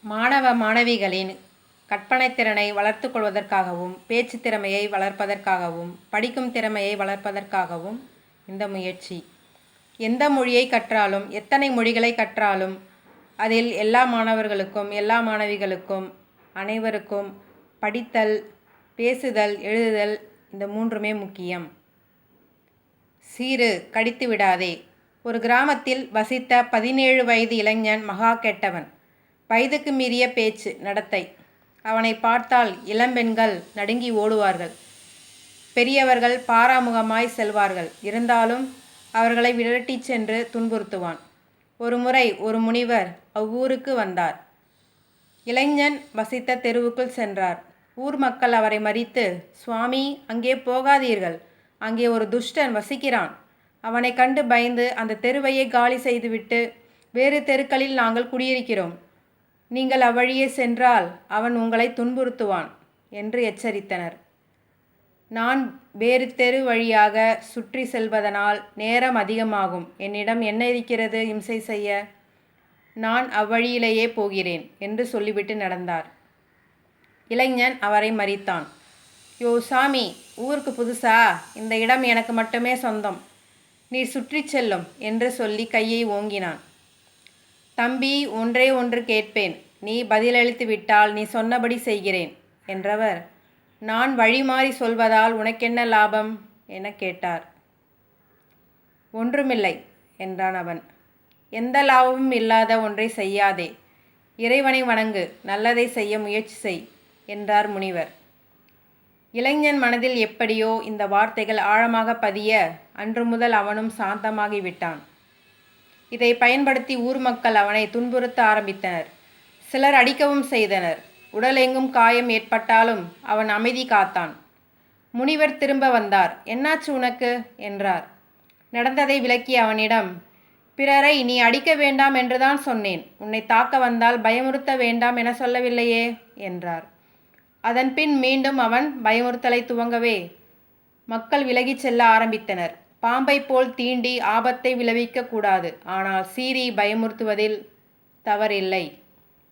மாணவ மாணவிகளின் கற்பனைத் திறனை வளர்த்துக் கொள்வதற்காகவும் பேச்சுத் திறமையை வளர்ப்பதற்காகவும் படிக்கும் திறமையை வளர்ப்பதற்காகவும் இந்த முயற்சி. எந்த மொழியை கற்றாலும் எத்தனை மொழிகளை கற்றாலும் அதில் எல்லா மாணவர்களுக்கும் எல்லா மாணவிகளுக்கும் அனைவருக்கும் படித்தல், பேசுதல், எழுதுதல் இந்த மூன்றுமே முக்கியம். சீரு கடித்து விடாதே. ஒரு கிராமத்தில் வசித்த 17 வயது இளைஞன் மகா கெட்டவன். வயதுக்கு மீறிய பேச்சு நடத்தை. அவனை பார்த்தால் இளம்பெண்கள் நடுங்கி ஓடுவார்கள். பெரியவர்கள் பாராமுகமாய் செல்வார்கள். இருந்தாலும் அவர்களை விரட்டிச் சென்று துன்புறுத்துவான். ஒரு முறை ஒரு முனிவர் அவ்வூருக்கு வந்தார். இளைஞன் வசித்த தெருவுக்குள் சென்றார். ஊர் மக்கள் அவரை மறித்து, சுவாமி, அங்கே போகாதீர்கள், அங்கே ஒரு துஷ்டன் வசிக்கிறான். அவனை கண்டு பயந்து அந்த தெருவையே காலி செய்துவிட்டு வேறு தெருக்களில் நாங்கள் குடியிருக்கிறோம். நீங்கள் அவ்வழியே சென்றால் அவன் உங்களை துன்புறுத்துவான் என்று எச்சரித்தனர். நான் வேறு தெரு வழியாக சுற்றி செல்வதனால் நேரம் அதிகமாகும். என்னிடம் என்ன இருக்கிறது இம்சை செய்ய? நான் அவ்வழியிலேயே போகிறேன் என்று சொல்லிவிட்டு நடந்தார். இளைஞன் அவரை மறித்தான். யோ சாமி, ஊருக்கு புதுசா? இந்த இடம் எனக்கு மட்டுமே சொந்தம். நீர் சுற்றி செல்லும் என்று சொல்லி கையை ஓங்கினான். தம்பி, ஒன்றே ஒன்று கேட்பேன். நீ பதிலளித்து விட்டால் நீ சொன்னபடி செய்கிறேன் என்றவர், நான் வழிமாறி சொல்வதால் உனக்கென்ன லாபம் என கேட்டார். ஒன்றுமில்லை என்றான் அவன். எந்த லாபமும் இல்லாத ஒன்றை செய்யாதே. இறைவனை வணங்கு, நல்லதை செய்ய முயற்சி செய் என்றார் முனிவர். இளைஞன் மனதில் எப்படியோ இந்த வார்த்தைகள் ஆழமாக பதிய அன்று முதல் அவனும் சாந்தமாகிவிட்டான். இதை பயன்படுத்தி ஊர் மக்கள் அவனை துன்புறுத்த ஆரம்பித்தனர். சிலர் அடிக்கவும் செய்தனர். உடலெங்கும் காயம் ஏற்பட்டாலும் அவன் அமைதி காத்தான். முனிவர் திரும்ப வந்தார். என்னாச்சு உனக்கு என்றார். நடந்ததை விளக்கி அவனிடம், பிறரை நீ அடிக்க வேண்டாம் என்றுதான் சொன்னேன். உன்னை தாக்க வந்தால் பயமுறுத்த வேண்டாம் என சொல்லவில்லையே என்றார். அதன் பின் மீண்டும் அவன் பயமுறுத்தலை துவங்கவே மக்கள் விலகிச் செல்ல ஆரம்பித்தனர். பாம்பை போல் தீண்டி ஆபத்தை விளைவிக்க கூடாது, ஆனால் சீறி பயமுறுத்துவதில் தவறில்லை.